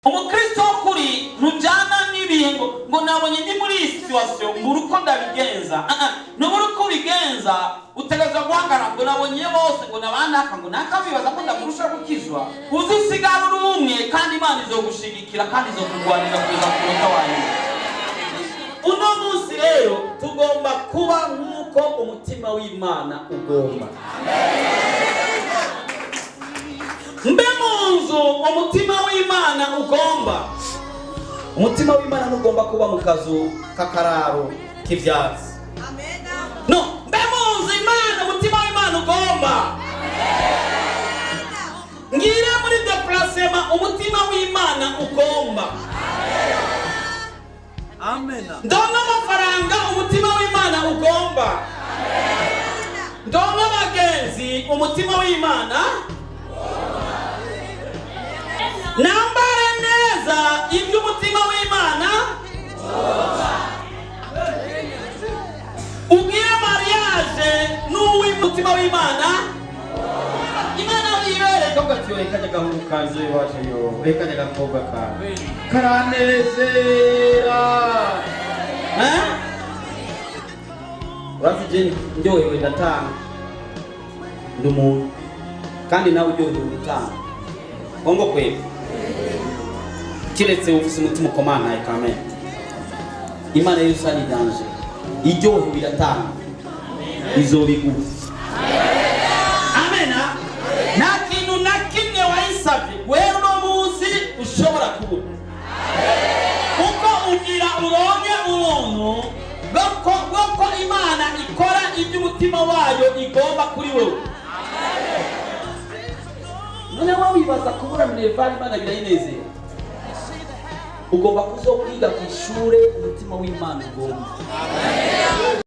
umukristo kuri rujana n'ibingo ngo nabonye ndi muri situation nguruko ndabigenza nuburuko bigenza utegereza guhangara ngo nabonye bose ngo nabandaka ngo nakabibaza ko ndamurusha gukizwa uzisigara urumwe kandi Imana izogushigikira kandi izokugwanira kuza kurota wawe. Uno munsi rero tugomba kuba nk'uko umutima w'Imana ugomba. Mbe munzu umutima w'Imana ugomba. Umutima w'Imana ntugomba kuba mu kazu kakararo k'ivyatsi. No, mbe munzu Imana umutima w'Imana ugomba. Ngire muri déplacement umutima w'Imana ugomba. Amen. Ndonga amafaranga umutima w'Imana ugomba. Ndonga abagenzi umutima w'Imana. Nambare neza ibyo umutima w'Imana. Ugire mariage n'uw'umutima w'Imana. Imana wibere kogatiyo ekanya gahuru kanje waje yo ekanya gakobwa ka karanezera Urazi ndyohewe ndatanga ndumuntu kandi nawe uryohewe ndatanga ongo kwebe kiretse ufise umutima ukomana ikame Imana Yesu ari danje iryohewe iratanga izobiguha. Amena. Nta kintu na kimwe wayisabye wewe no munsi ushobora kubura kuko ugira uronke umuntu bako Imana ikora ibyo umutima wayo igomba kuri wowe. None wowe wibaza kubura minerval Imana birayinezera. Ugomba kuzokwiga ku ishure umutima w'Imana ugomba.